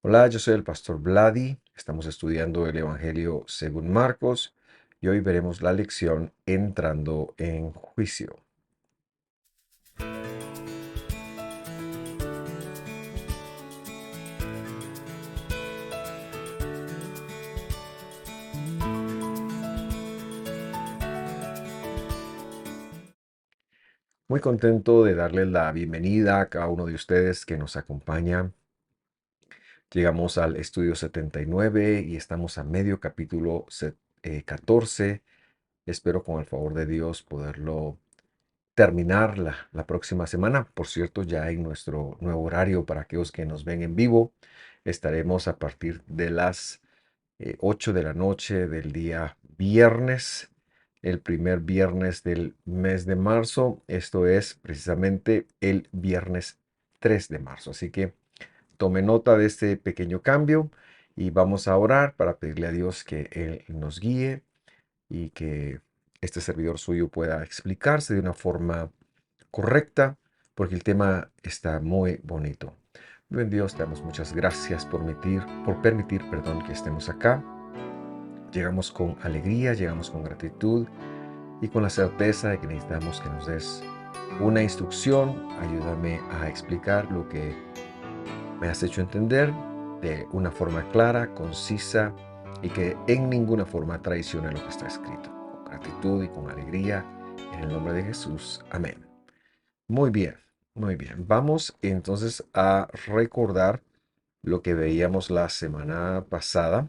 Hola, yo soy el pastor Vladi. Estamos estudiando el Evangelio según Marcos y hoy veremos la lección entrando en juicio. Muy contento de darles la bienvenida a cada uno de ustedes que nos acompaña. Llegamos al estudio 79 y estamos a medio capítulo 14. Espero con el favor de Dios poderlo terminar la próxima semana. Por cierto, ya en nuestro nuevo horario para aquellos que nos ven en vivo, estaremos a partir de las 8 de la noche del día viernes, el primer viernes del mes de marzo. Esto es precisamente el viernes 3 de marzo. Así que tome nota de este pequeño cambio y vamos a orar para pedirle a Dios que Él nos guíe y que este servidor suyo pueda explicarse de una forma correcta, porque el tema está muy bonito. Buen Dios, te damos muchas gracias por permitir, perdón, que estemos acá. Llegamos con alegría, llegamos con gratitud y con la certeza de que necesitamos que nos des una instrucción. Ayúdame a explicar lo que me has hecho entender de una forma clara, concisa y que en ninguna forma traicione lo que está escrito. Con gratitud y con alegría, en el nombre de Jesús. Amén. Muy bien, muy bien. Vamos entonces a recordar lo que veíamos la semana pasada,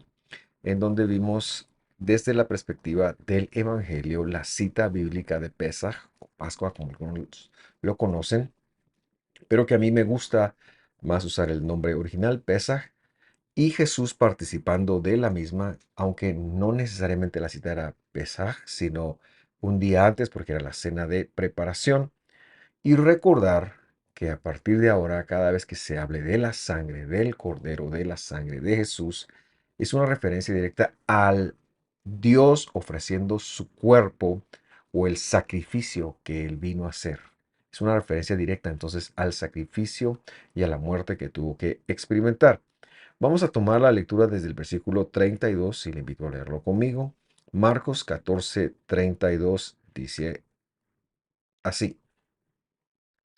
en donde vimos desde la perspectiva del Evangelio la cita bíblica de Pesaj, o Pascua, como algunos lo conocen, pero que a mí me gusta más usar el nombre original, Pesaj, y Jesús participando de la misma, aunque no necesariamente la cita era Pesaj, sino un día antes, porque era la cena de preparación. Y recordar que a partir de ahora, cada vez que se hable de la sangre del Cordero, de la sangre de Jesús, es una referencia directa al Dios ofreciendo su cuerpo o el sacrificio que Él vino a hacer. Es una referencia directa entonces al sacrificio y a la muerte que tuvo que experimentar. Vamos a tomar la lectura desde el versículo 32 y le invito a leerlo conmigo. Marcos 14:32 dice así.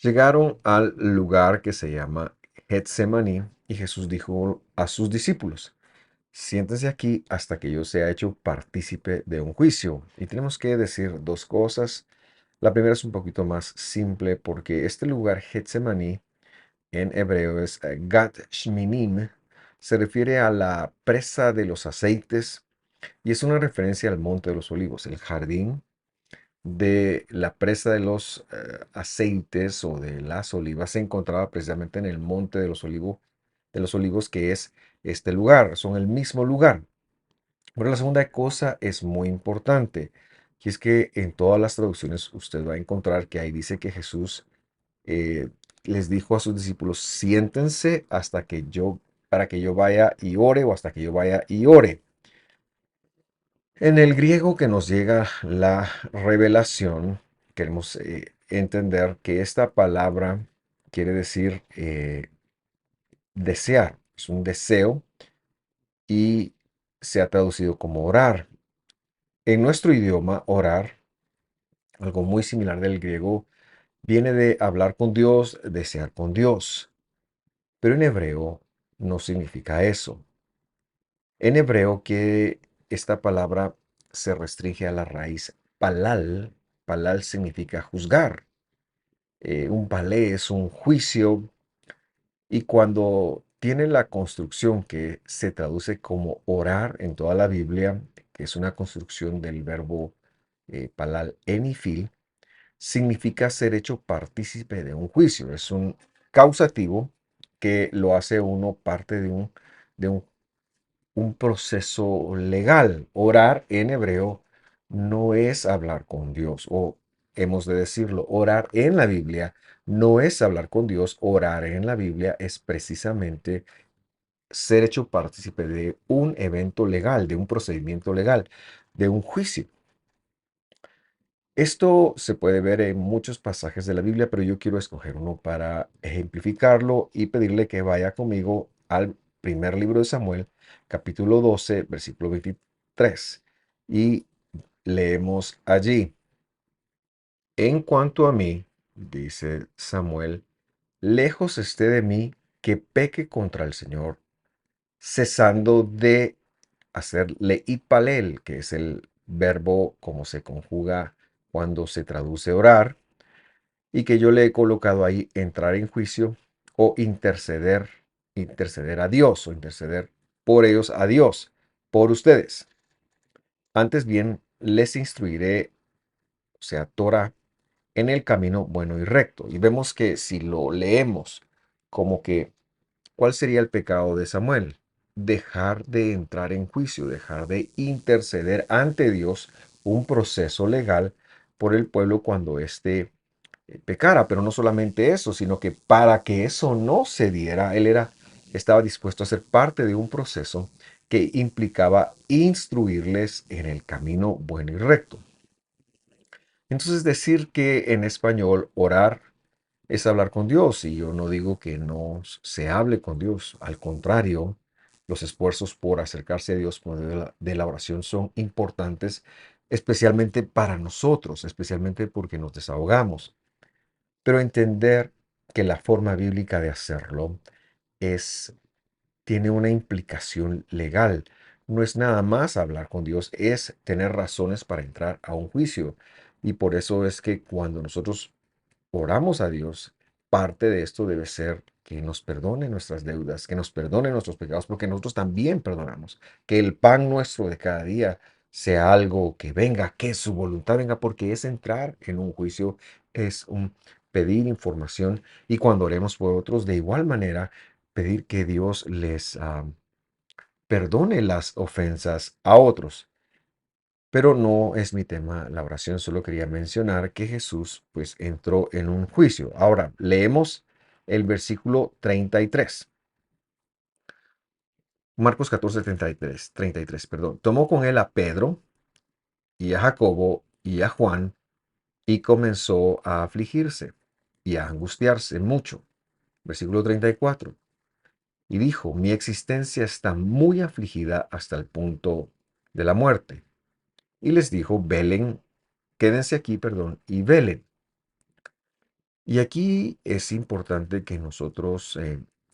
Llegaron al lugar que se llama Getsemaní y Jesús dijo a sus discípulos, siéntense aquí hasta que yo sea hecho partícipe de un juicio. Y tenemos que decir dos cosas. La primera es un poquito más simple porque este lugar Getsemaní en hebreo es Gat Shminim, se refiere a la presa de los aceites y es una referencia al monte de los olivos, el jardín de la presa de los aceites o de las olivas se encontraba precisamente en el monte de los olivos, que es este lugar, son el mismo lugar. Pero la segunda cosa es muy importante, y es que en todas las traducciones usted va a encontrar que ahí dice que Jesús eh, les dijo a sus discípulos, siéntense hasta que yo, para que yo vaya y ore, o hasta que yo vaya y ore. En el griego que nos llega la revelación, queremos entender que esta palabra quiere decir desear, es un deseo y se ha traducido como orar. En nuestro idioma, orar, algo muy similar del griego, viene de hablar con Dios, desear con Dios, pero en hebreo no significa eso. En hebreo que esta palabra se restringe a la raíz palal. Palal significa juzgar. Un palé es un juicio y cuando tiene la construcción que se traduce como orar en toda la Biblia, que es una construcción del verbo palal enifil, significa ser hecho partícipe de un juicio. Es un causativo que lo hace uno parte de un proceso legal. Orar en hebreo no es hablar con Dios, o hemos de decirlo, orar en la Biblia no es hablar con Dios, orar en la Biblia es precisamente ser hecho partícipe de un evento legal, de un procedimiento legal, de un juicio. Esto se puede ver en muchos pasajes de la Biblia, pero yo quiero escoger uno para ejemplificarlo y pedirle que vaya conmigo al primer libro de Samuel, capítulo 12, versículo 23. Y leemos allí, en cuanto a mí, dice Samuel, lejos esté de mí que peque contra el Señor, cesando de hacer leitpalel, que es el verbo como se conjuga cuando se traduce orar, y que yo le he colocado ahí entrar en juicio o interceder, interceder a Dios o interceder por ellos a Dios, por ustedes. Antes bien, les instruiré, o sea, Torah, en el camino bueno y recto. Y vemos que si lo leemos como que, ¿cuál sería el pecado de Samuel? Dejar de entrar en juicio, dejar de interceder ante Dios un proceso legal por el pueblo cuando éste pecara. Pero no solamente eso, sino que para que eso no se diera, estaba dispuesto a ser parte de un proceso que implicaba instruirles en el camino bueno y recto. Entonces decir que en español orar es hablar con Dios, y yo no digo que no se hable con Dios, al contrario, los esfuerzos por acercarse a Dios por medio de la oración son importantes, especialmente para nosotros, especialmente porque nos desahogamos, pero entender que la forma bíblica de hacerlo es tiene una implicación legal. No es nada más hablar con Dios, es tener razones para entrar a un juicio. Y por eso es que cuando nosotros oramos a Dios, parte de esto debe ser que nos perdone nuestras deudas, que nos perdone nuestros pecados, porque nosotros también perdonamos. Que el pan nuestro de cada día sea algo que venga, que su voluntad venga, porque es entrar en un juicio, es un pedir información, y cuando oremos por otros, de igual manera, pedir que Dios les perdone las ofensas a otros. Pero no es mi tema la oración, solo quería mencionar que Jesús pues entró en un juicio. Ahora, leemos el versículo 33. Marcos 14, 33, perdón. Tomó con él a Pedro y a Jacobo y a Juan y comenzó a afligirse y a angustiarse mucho. Versículo 34. Y dijo, mi existencia está muy afligida hasta el punto de la muerte. Y les dijo, velen, quédense aquí, perdón, y velen. Y aquí es importante que nosotros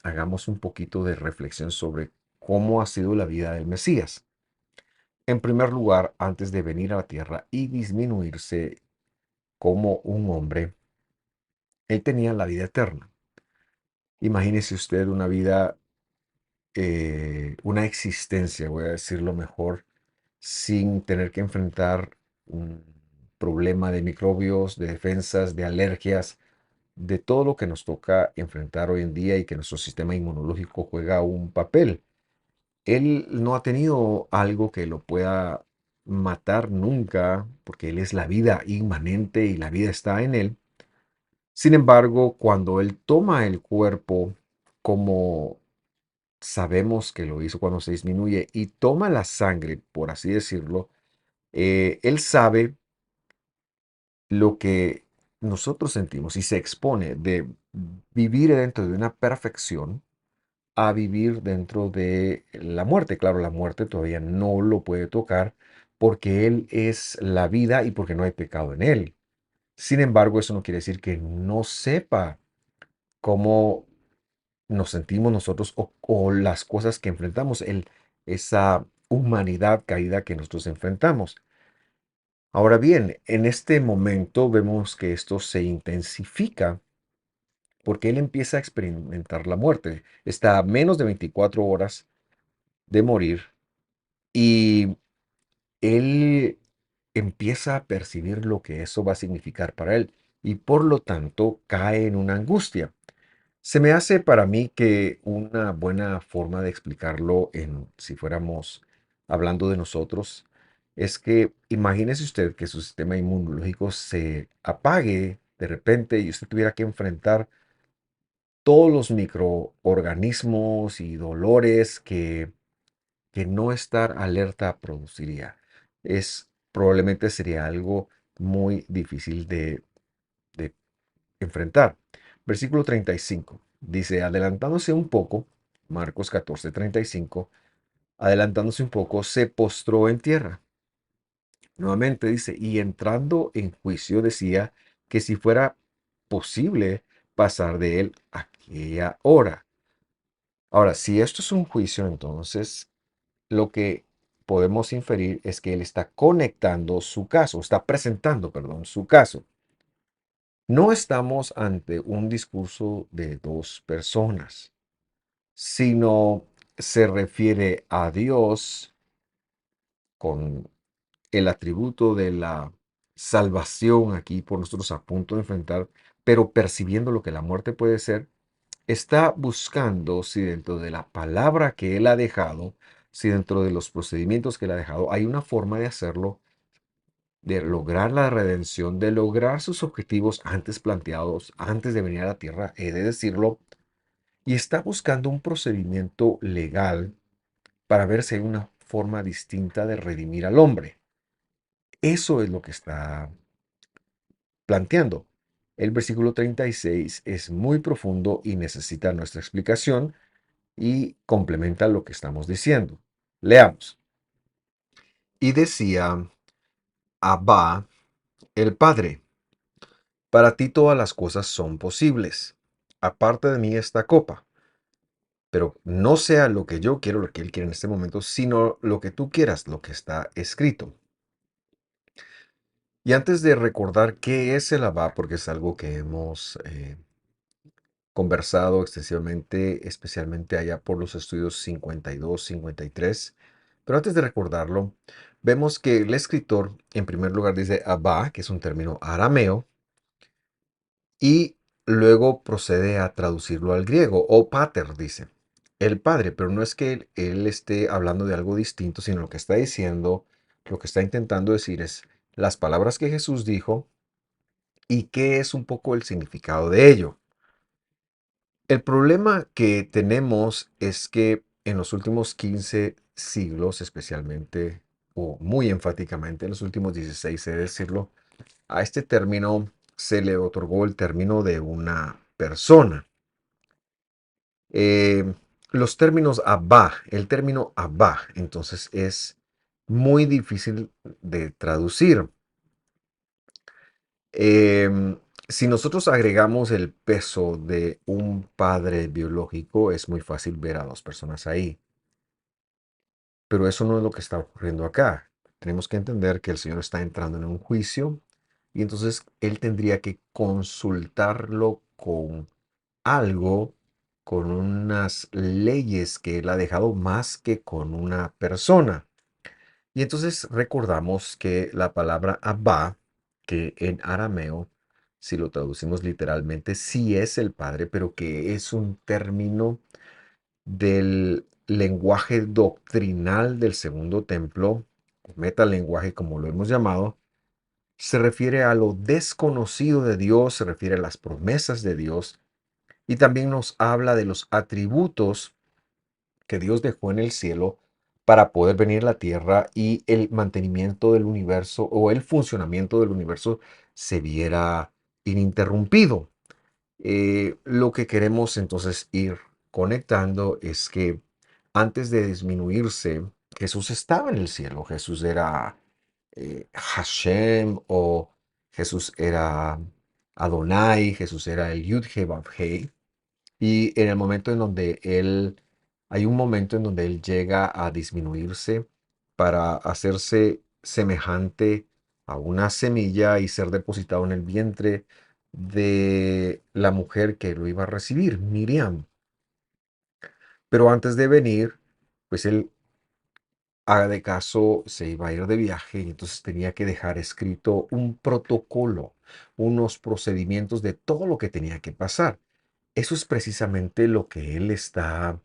hagamos un poquito de reflexión sobre cómo ha sido la vida del Mesías. En primer lugar, antes de venir a la tierra y disminuirse como un hombre, él tenía la vida eterna. Imagínese usted una vida, una existencia, voy a decirlo mejor, sin tener que enfrentar un problema de microbios, de defensas, de alergias, de todo lo que nos toca enfrentar hoy en día y que nuestro sistema inmunológico juega un papel. Él no ha tenido algo que lo pueda matar nunca, porque Él es la vida inmanente y la vida está en Él. Sin embargo, cuando Él toma el cuerpo, como sabemos que lo hizo cuando se disminuye, y toma la sangre, por así decirlo, Él sabe lo que nosotros sentimos y se expone de vivir dentro de una perfección a vivir dentro de la muerte. Claro, la muerte todavía no lo puede tocar porque Él es la vida y porque no hay pecado en Él. Sin embargo, eso no quiere decir que no sepa cómo nos sentimos nosotros o las cosas que enfrentamos, esa humanidad caída que nosotros enfrentamos. Ahora bien, en este momento vemos que esto se intensifica porque él empieza a experimentar la muerte. Está a menos de 24 horas de morir y él empieza a percibir lo que eso va a significar para él y por lo tanto cae en una angustia. Se me hace para mí que una buena forma de explicarlo si fuéramos hablando de nosotros, es que imagínese usted que su sistema inmunológico se apague de repente y usted tuviera que enfrentar todos los microorganismos y dolores que no estar alerta produciría. Probablemente sería algo muy difícil de enfrentar. Versículo 35 dice, adelantándose un poco, Marcos 14:35, adelantándose un poco, se postró en tierra. Nuevamente dice, y entrando en juicio decía que si fuera posible pasar de él aquella hora. Ahora, si esto es un juicio, entonces lo que podemos inferir es que él está conectando su caso, está presentando, perdón, su caso. No estamos ante un discurso de dos personas, sino se refiere a Dios con el atributo de la salvación aquí por nosotros a punto de enfrentar, pero percibiendo lo que la muerte puede ser, está buscando si dentro de la palabra que él ha dejado, si dentro de los procedimientos que él ha dejado, hay una forma de hacerlo, de lograr la redención, de lograr sus objetivos antes planteados, antes de venir a la tierra, he de decirlo, y está buscando un procedimiento legal para ver si hay una forma distinta de redimir al hombre. Eso es lo que está planteando. El versículo 36 es muy profundo y necesita nuestra explicación y complementa lo que estamos diciendo. Leamos. Y decía Abba, el Padre, para ti todas las cosas son posibles. Aparte de mí esta copa, pero no sea lo que yo quiero, lo que él quiere en este momento, sino lo que tú quieras, lo que está escrito. Y antes de recordar qué es el Abba, porque es algo que hemos conversado extensivamente, especialmente allá por los estudios 52, 53. Pero antes de recordarlo, vemos que el escritor, en primer lugar, dice Abba, que es un término arameo, y luego procede a traducirlo al griego, o pater, dice. El padre, pero no es que él esté hablando de algo distinto, sino lo que está diciendo, lo que está intentando decir es las palabras que Jesús dijo y qué es un poco el significado de ello. El problema que tenemos es que en los últimos 15 siglos, especialmente, o muy enfáticamente en los últimos 16, he de decirlo, a este término se le otorgó el término de una persona. Eh, los términos Abba, el término Abba, entonces es muy difícil de traducir. Si nosotros agregamos el peso de un padre biológico, es muy fácil ver a dos personas ahí. Pero eso no es lo que está ocurriendo acá. Tenemos que entender que el Señor está entrando en un juicio y entonces Él tendría que consultarlo con algo, con unas leyes que Él ha dejado más que con una persona. Y entonces recordamos que la palabra Abba, que en arameo, si lo traducimos literalmente, sí es el Padre, pero que es un término del lenguaje doctrinal del Segundo Templo, o metalenguaje como lo hemos llamado, se refiere a lo desconocido de Dios, se refiere a las promesas de Dios y también nos habla de los atributos que Dios dejó en el cielo para poder venir a la tierra y el mantenimiento del universo o el funcionamiento del universo se viera ininterrumpido. Lo que queremos entonces ir conectando es que antes de disminuirse, Jesús estaba en el cielo. Jesús era Hashem o Jesús era Adonai, Jesús era el Yud-He Vav-He. Y en el momento en donde hay un momento en donde él llega a disminuirse para hacerse semejante a una semilla y ser depositado en el vientre de la mujer que lo iba a recibir, Miriam. Pero antes de venir, pues él, haga de caso, se iba a ir de viaje y entonces tenía que dejar escrito un protocolo, unos procedimientos de todo lo que tenía que pasar. Eso es precisamente lo que él está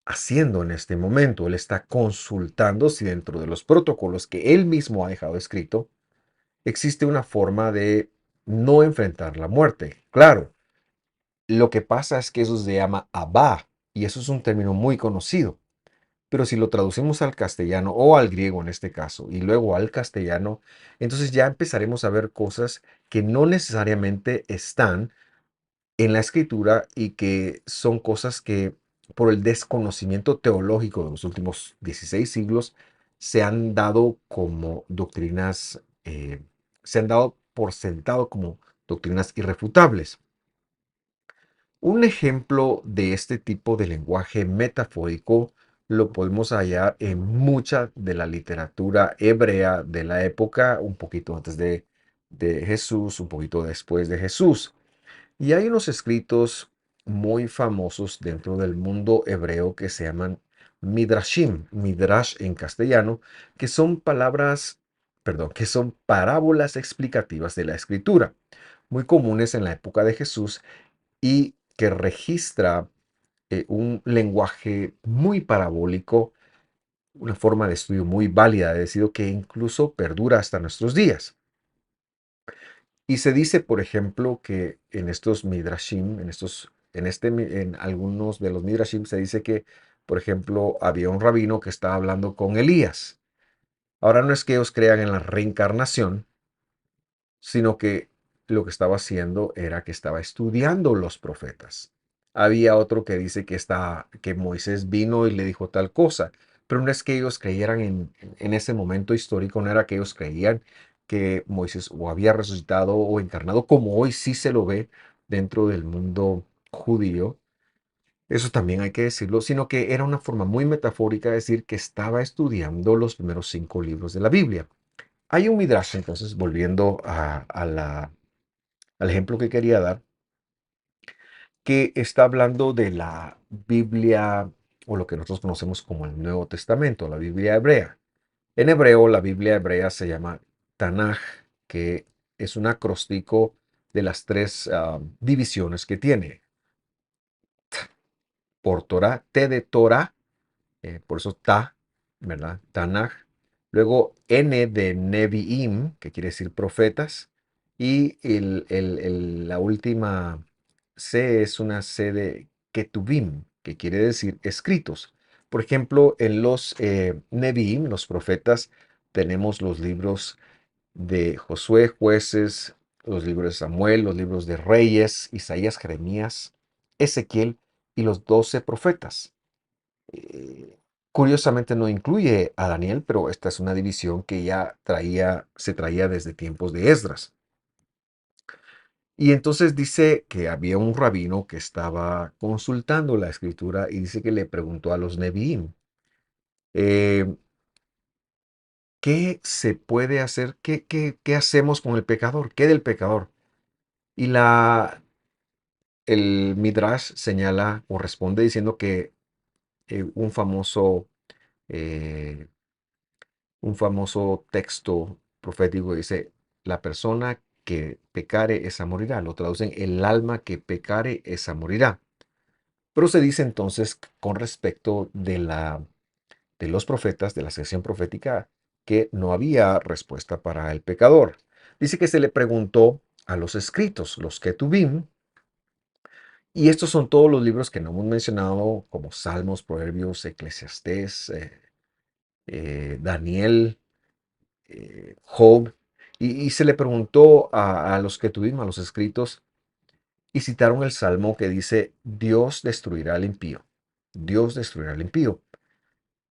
haciendo en este momento. Él está consultando si dentro de los protocolos que él mismo ha dejado escrito, existe una forma de no enfrentar la muerte. Claro, lo que pasa es que eso se llama Abba, y eso es un término muy conocido. Pero si lo traducimos al castellano o al griego en este caso, y luego al castellano, entonces ya empezaremos a ver cosas que no necesariamente están en la escritura y que son cosas que por el desconocimiento teológico de los últimos 16 siglos, se han dado como doctrinas, se han dado por sentado como doctrinas irrefutables. Un ejemplo de este tipo de lenguaje metafórico lo podemos hallar en mucha de la literatura hebrea de la época, un poquito antes de Jesús, un poquito después de Jesús. Y hay unos escritos muy famosos dentro del mundo hebreo que se llaman midrashim, midrash en castellano, que son palabras, perdón, que son parábolas explicativas de la escritura, muy comunes en la época de Jesús y que registra un lenguaje muy parabólico, una forma de estudio muy válida, he decidido que incluso perdura hasta nuestros días. Y se dice, por ejemplo, que en estos midrashim, en algunos de los midrashim se dice que, por ejemplo, había un rabino que estaba hablando con Elías. Ahora no es que ellos crean en la reencarnación, sino que lo que estaba haciendo era que estaba estudiando los profetas. Había otro que dice que Moisés vino y le dijo tal cosa, pero no es que ellos creyeran en ese momento histórico, no era que ellos creían que Moisés o había resucitado o encarnado, como hoy sí se lo ve dentro del mundo judío. Eso también hay que decirlo, sino que era una forma muy metafórica de decir que estaba estudiando los primeros 5 libros de la Biblia. Hay un midrash, entonces, volviendo al ejemplo que quería dar, que está hablando de la Biblia o lo que nosotros conocemos como el Nuevo Testamento, la Biblia hebrea. En hebreo, la Biblia hebrea se llama Tanaj, que es un acróstico de las tres divisiones que tiene. Por Torah, T de Torah, por eso Ta, ¿verdad? Tanaj. Luego N de Nevi'im, que quiere decir profetas. Y la última C es una C de Ketuvim, que quiere decir escritos. Por ejemplo, en los Nevi'im, los profetas, tenemos los libros de Josué, Jueces, los libros de Samuel, los libros de Reyes, Isaías, Jeremías, Ezequiel y los 12 profetas. Eh, Curiosamente no incluye a Daniel, pero esta es una división que ya se traía desde tiempos de Esdras. Y entonces dice que había un rabino que estaba consultando la escritura y dice que le preguntó a los Nevi'im, eh, ¿qué se puede hacer? ¿Qué hacemos con el pecador? ¿Qué del pecador? Y el Midrash señala o responde diciendo que un famoso eh, un famoso texto profético que dice, la persona que pecare, esa morirá. Lo traducen, el alma que pecare, esa morirá. Pero se dice entonces con respecto de los profetas, de la sección profética, que no había respuesta para el pecador. Dice que se le preguntó a los escritos, los Ketuvim, y estos son todos los libros que no hemos mencionado, como Salmos, Proverbios, Eclesiastés, Daniel, Job, y se le preguntó a los que tuvimos, a los escritos, y citaron el salmo que dice, Dios destruirá al impío, Dios destruirá al impío.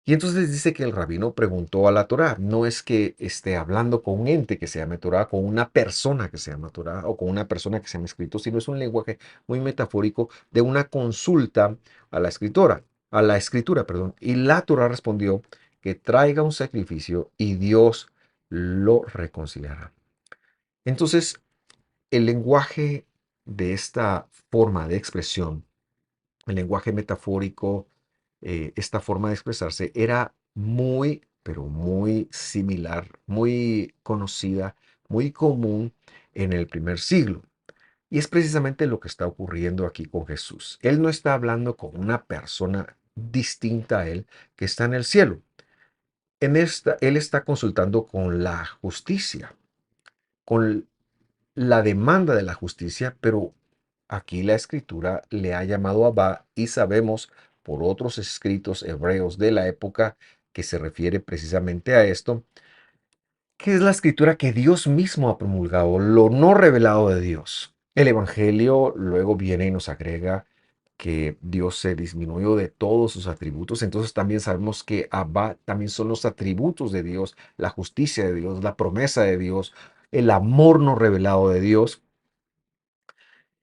Y entonces dice que el rabino preguntó a la Torá, no es que esté hablando con un ente que se llame Torá, con una persona que se llama Torá o con una persona que se llama escrito, sino es un lenguaje muy metafórico de una consulta a la escritora, a la escritura, perdón. Y la Torá respondió que traiga un sacrificio y Dios lo reconciliará. Entonces, el lenguaje de esta forma de expresión, el lenguaje metafórico, esta forma de expresarse era muy, pero muy similar, muy conocida, muy común en el primer siglo. Y es precisamente lo que está ocurriendo aquí con Jesús. Él no está hablando con una persona distinta a él que está en el cielo. Él está consultando con la justicia, con la demanda de la justicia, pero aquí la escritura le ha llamado Abba y sabemos por otros escritos hebreos de la época que se refiere precisamente a esto, que es la escritura que Dios mismo ha promulgado, lo no revelado de Dios. El Evangelio luego viene y nos agrega que Dios se disminuyó de todos sus atributos, entonces también sabemos que Abba también son los atributos de Dios, la justicia de Dios, la promesa de Dios, el amor no revelado de Dios.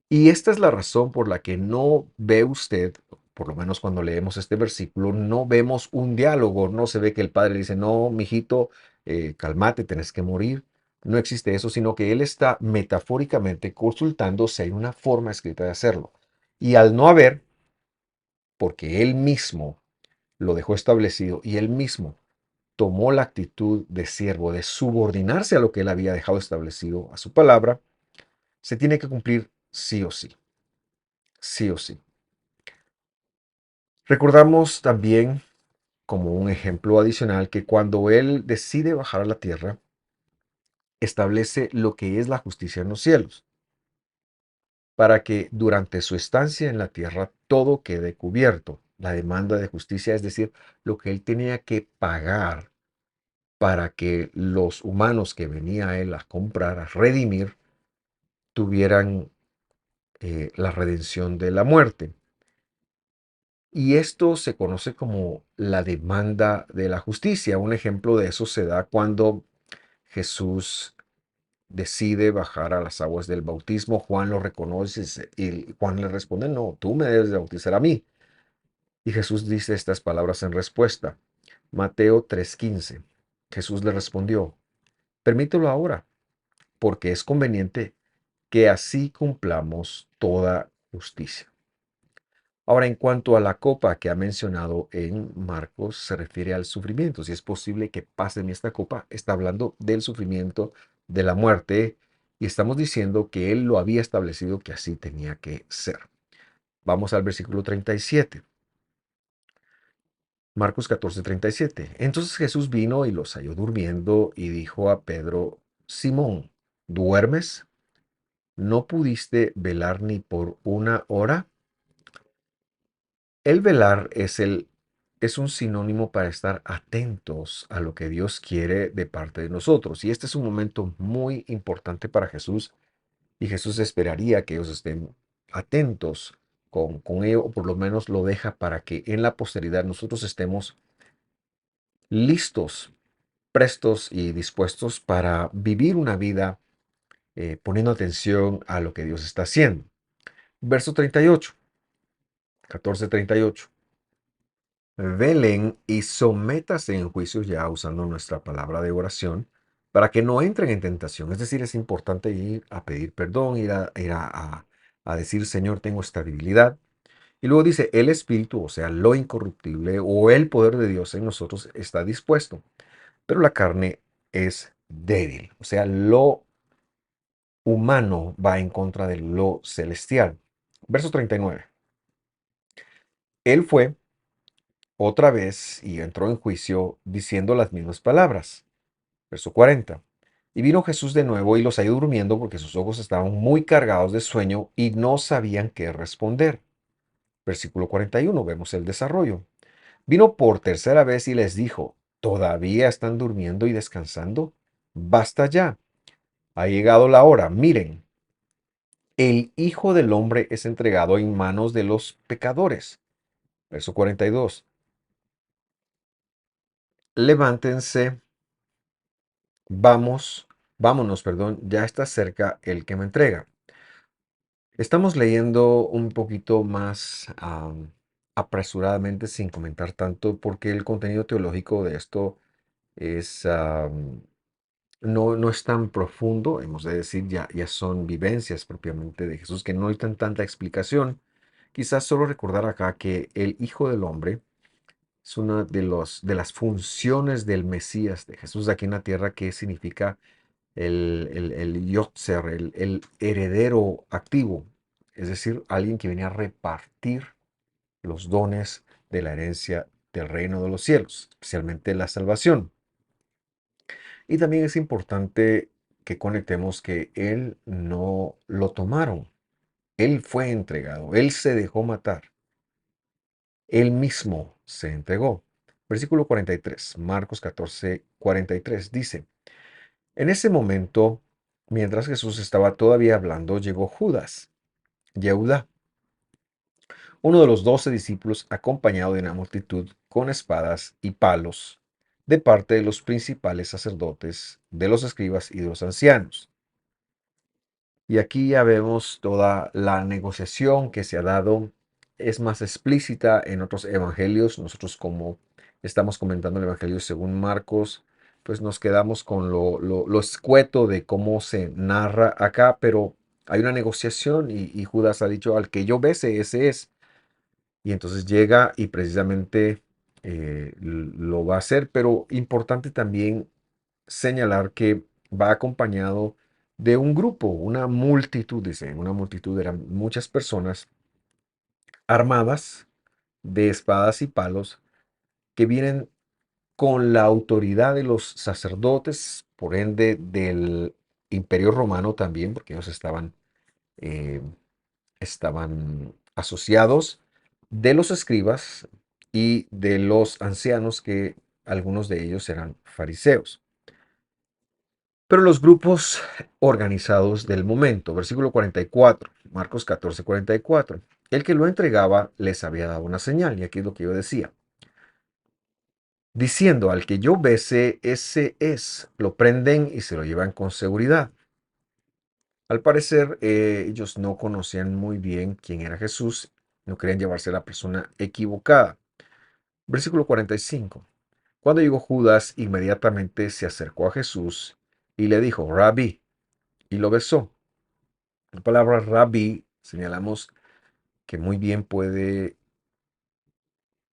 Y esta es la razón por la que no ve usted, por lo menos cuando leemos este versículo, no vemos un diálogo, no se ve que el padre le dice, no, mijito, cálmate, tenés que morir. No existe eso, sino que él está metafóricamente consultando si hay una forma escrita de hacerlo. Y al no haber, porque él mismo lo dejó establecido y él mismo tomó la actitud de siervo, de subordinarse a lo que él había dejado establecido, a su palabra, se tiene que cumplir sí o sí, sí o sí. Recordamos también, como un ejemplo adicional, que cuando él decide bajar a la tierra, establece lo que es la justicia en los cielos, para que durante su estancia en la tierra todo quede cubierto. La demanda de justicia, es decir, lo que él tenía que pagar para que los humanos que venía a él a comprar, a redimir, tuvieran la redención de la muerte. Y esto se conoce como la demanda de la justicia. Un ejemplo de eso se da cuando Jesús decide bajar a las aguas del bautismo. Juan lo reconoce y Juan le responde, no, tú me debes de bautizar a mí. Y Jesús dice estas palabras en respuesta. Mateo 3:15. Jesús le respondió, permítelo ahora, porque es conveniente que así cumplamos toda justicia. Ahora, en cuanto a la copa que ha mencionado en Marcos, se refiere al sufrimiento. Si es posible que pase en esta copa, está hablando del sufrimiento, de la muerte, y estamos diciendo que él lo había establecido que así tenía que ser. Vamos al versículo 37. Marcos 14:37. Entonces Jesús vino y los halló durmiendo y dijo a Pedro, Simón, ¿duermes? ¿No pudiste velar ni por una hora? El velar es un sinónimo para estar atentos a lo que Dios quiere de parte de nosotros. Y este es un momento muy importante para Jesús. Y Jesús esperaría que ellos estén atentos con ello, o por lo menos lo deja para que en la posteridad nosotros estemos listos, prestos y dispuestos para vivir una vida poniendo atención a lo que Dios está haciendo. Verso 38, 14:38. Velen y sométase en juicio ya usando nuestra palabra de oración para que no entren en tentación. Es decir, es importante ir a pedir perdón, ir a decir, Señor, tengo esta debilidad. Y luego dice, el Espíritu, o sea, lo incorruptible o el poder de Dios en nosotros está dispuesto, pero la carne es débil. O sea, lo humano va en contra de lo celestial. Verso 39. Él fue otra vez y entró en juicio diciendo las mismas palabras. Verso 40. Y vino Jesús de nuevo y los halló durmiendo porque sus ojos estaban muy cargados de sueño y no sabían qué responder. Versículo 41, vemos el desarrollo. Vino por tercera vez y les dijo, ¿todavía están durmiendo y descansando? Basta ya, ha llegado la hora. Miren, el Hijo del Hombre es entregado en manos de los pecadores. Verso 42. Levántense, vamos, vámonos, perdón, ya está cerca el que me entrega. Estamos leyendo un poquito más apresuradamente sin comentar tanto porque el contenido teológico de esto es, no es tan profundo, hemos de decir, ya son vivencias propiamente de Jesús que no hay tanta explicación. Quizás solo recordar acá que el Hijo del Hombre es una de las funciones del Mesías, de Jesús aquí en la tierra, que significa el Yotzer, el heredero activo, es decir, alguien que venía a repartir los dones de la herencia del reino de los cielos, especialmente la salvación. Y también es importante que conectemos que él no lo tomaron, él fue entregado, él se dejó matar, él mismo se entregó. Versículo 43, Marcos 14:43 dice, en ese momento, mientras Jesús estaba todavía hablando, llegó Judas, Yehuda, uno de los 12 discípulos acompañado de una multitud con espadas y palos de parte de los principales sacerdotes, de los escribas y de los ancianos. Y aquí ya vemos toda la negociación que se ha dado. Es más explícita en otros evangelios. Nosotros, como estamos comentando el evangelio según Marcos, pues nos quedamos con lo escueto de cómo se narra acá, pero hay una negociación y Judas ha dicho, al que yo bese, ese es. Y entonces llega y precisamente lo va a hacer, pero importante también señalar que va acompañado de un grupo, una multitud, dice, una multitud, eran muchas personas armadas de espadas y palos que vienen con la autoridad de los sacerdotes, por ende del Imperio Romano también, porque ellos eh, estaban asociados, de los escribas y de los ancianos, que algunos de ellos eran fariseos. Pero los grupos organizados del momento, versículo 44, Marcos 14, 44. El que lo entregaba les había dado una señal, y aquí es lo que yo decía, diciendo, al que yo bese, ese es. Lo prenden y se lo llevan con seguridad. Al parecer, ellos no conocían muy bien quién era Jesús, no querían llevarse a la persona equivocada. Versículo 45. Cuando llegó Judas, inmediatamente se acercó a Jesús y le dijo, Rabí, y lo besó. La palabra rabí señalamos que muy bien puede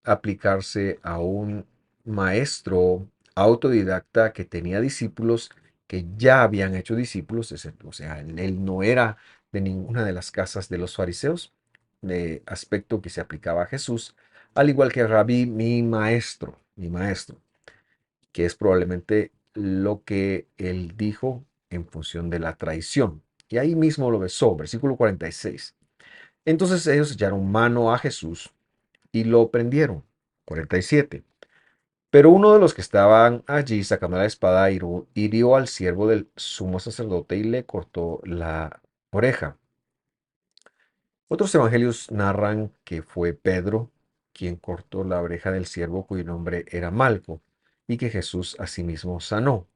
aplicarse a un maestro autodidacta que tenía discípulos que ya habían hecho discípulos, o sea, él no era de ninguna de las casas de los fariseos, de aspecto que se aplicaba a Jesús, al igual que rabí, mi maestro, que es probablemente lo que él dijo en función de la traición. Y ahí mismo lo besó, versículo 46. Entonces ellos echaron mano a Jesús y lo prendieron. 47. Pero uno de los que estaban allí, sacando la espada, hirió al siervo del sumo sacerdote y le cortó la oreja. Otros evangelios narran que fue Pedro quien cortó la oreja del siervo cuyo nombre era Malco y que Jesús asimismo sanó.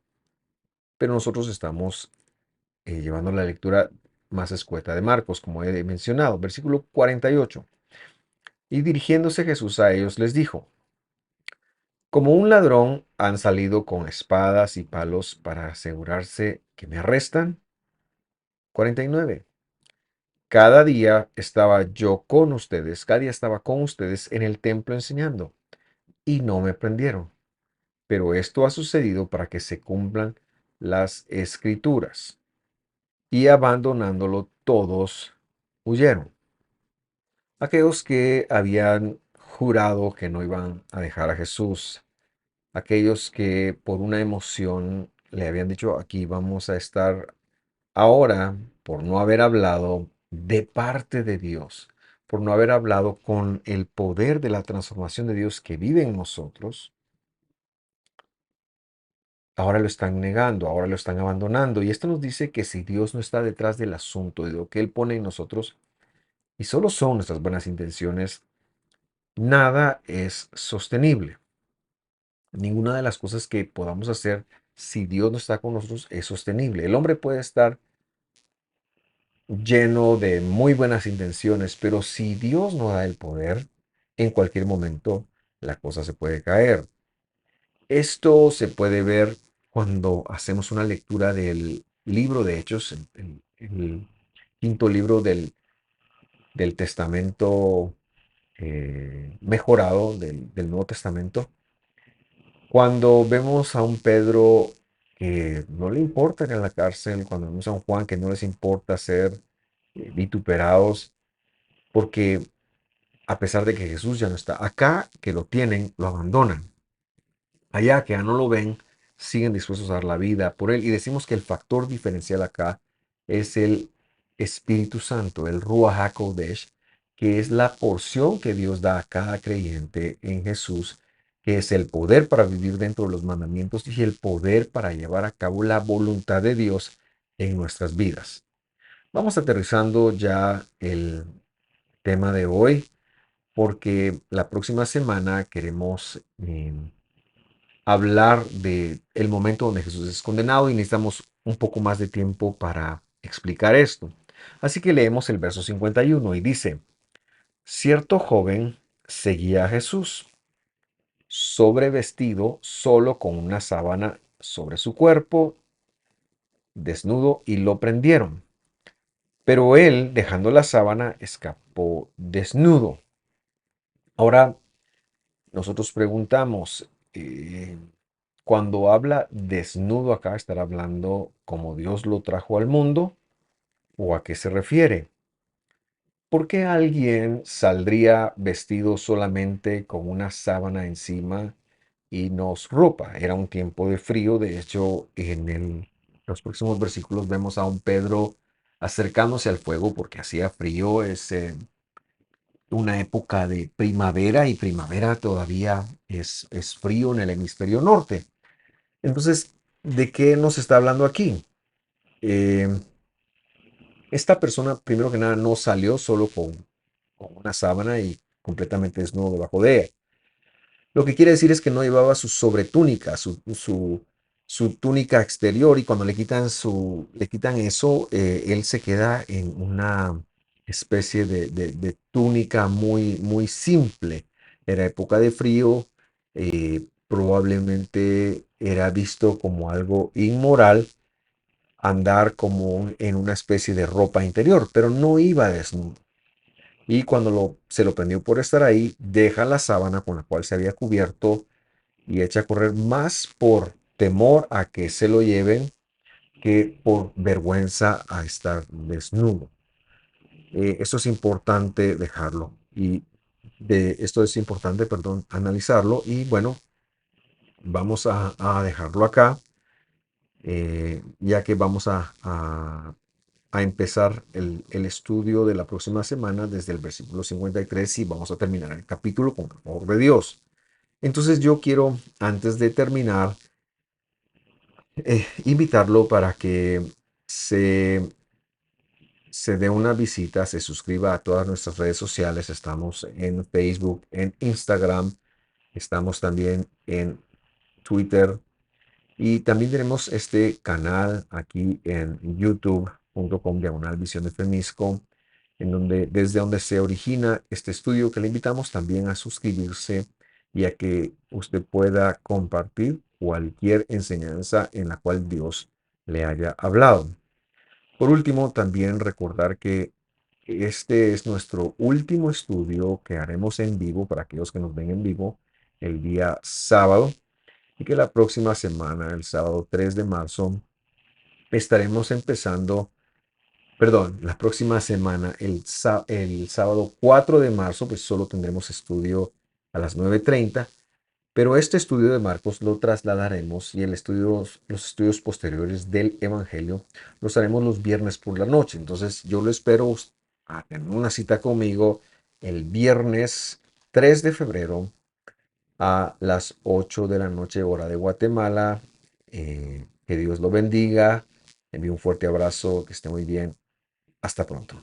Pero nosotros estamos llevando la lectura más escueta de Marcos, como he mencionado. Versículo 48. Y dirigiéndose Jesús a ellos les dijo, como un ladrón han salido con espadas y palos para asegurarse que me arrestan. 49. Cada día estaba yo con ustedes, cada día estaba con ustedes en el templo enseñando, y no me prendieron. Pero esto ha sucedido para que se cumplan las escrituras. Y abandonándolo todos huyeron. Aquellos que habían jurado que no iban a dejar a Jesús, aquellos que por una emoción le habían dicho, aquí vamos a estar ahora, por no haber hablado de parte de Dios, por no haber hablado con el poder de la transformación de Dios que vive en nosotros, ahora lo están negando, ahora lo están abandonando. Y esto nos dice que si Dios no está detrás del asunto, de lo que Él pone en nosotros, y solo son nuestras buenas intenciones, nada es sostenible. Ninguna de las cosas que podamos hacer, si Dios no está con nosotros, es sostenible. El hombre puede estar lleno de muy buenas intenciones, pero si Dios no da el poder, en cualquier momento la cosa se puede caer. Esto se puede ver cuando hacemos una lectura del libro de Hechos, el quinto libro del Testamento mejorado, del Nuevo Testamento. Cuando vemos a un Pedro que no le importa ir a la cárcel, cuando vemos a un Juan que no les importa ser vituperados, porque a pesar de que Jesús ya no está acá, que lo tienen, lo abandonan. Allá que ya no lo ven, siguen dispuestos a dar la vida por él. Y decimos que el factor diferencial acá es el Espíritu Santo, el Ruach HaKodesh, que es la porción que Dios da a cada creyente en Jesús, que es el poder para vivir dentro de los mandamientos y el poder para llevar a cabo la voluntad de Dios en nuestras vidas. Vamos aterrizando ya el tema de hoy. porque la próxima semana queremos hablar de el momento donde Jesús es condenado y necesitamos un poco más de tiempo para explicar esto. Así que leemos el verso 51 y dice, cierto joven seguía a Jesús, sobrevestido solo con una sábana sobre su cuerpo, desnudo, y lo prendieron. Pero él, dejando la sábana, escapó desnudo. Ahora, nosotros preguntamos, cuando habla desnudo acá, ¿estará hablando como Dios lo trajo al mundo? ¿O a qué se refiere? ¿Por qué alguien saldría vestido solamente con una sábana encima y no su ropa? Era un tiempo de frío. De hecho, los próximos versículos vemos a un Pedro acercándose al fuego porque hacía frío. Es una época de primavera y primavera todavía es frío en el hemisferio norte. Entonces, ¿de qué nos está hablando aquí? Eh, esta persona, primero que nada, no salió solo con una sábana y completamente desnudo debajo de ella. Lo que quiere decir es que no llevaba su sobretúnica, su túnica exterior, y cuando le quitan eso, él se queda en una especie de túnica muy, muy simple. Era época de frío, probablemente era visto como algo inmoral andar como en una especie de ropa interior, pero no iba desnudo. Y cuando se lo prendió por estar ahí, deja la sábana con la cual se había cubierto y echa a correr más por temor a que se lo lleven que por vergüenza a estar desnudo. Esto es importante dejarlo y esto es importante, perdón, analizarlo y bueno, vamos a dejarlo acá, ya que vamos a empezar el estudio de la próxima semana desde el versículo 53 y vamos a terminar el capítulo con el favor de Dios. Entonces yo quiero, antes de terminar, invitarlo para que se, se dé una visita, se suscriba a todas nuestras redes sociales. Estamos en Facebook, en Instagram, estamos también en Twitter y también tenemos este canal aquí en youtube.com Visión de Femisco, desde donde se origina este estudio, que le invitamos también a suscribirse y a que usted pueda compartir cualquier enseñanza en la cual Dios le haya hablado. Por último, también recordar que este es nuestro último estudio que haremos en vivo para aquellos que nos ven en vivo el día sábado, y que la próxima semana, el sábado 3 de marzo, estaremos empezando. Perdón, la próxima semana, el sábado 4 de marzo, pues solo tendremos estudio a las 9:30, pero este estudio de Marcos lo trasladaremos y los estudios posteriores del Evangelio los haremos los viernes por la noche. Entonces yo lo espero a tener una cita conmigo el viernes 3 de febrero a las 8 de la noche, hora de Guatemala. Que Dios lo bendiga. Envío un fuerte abrazo, que esté muy bien. Hasta pronto.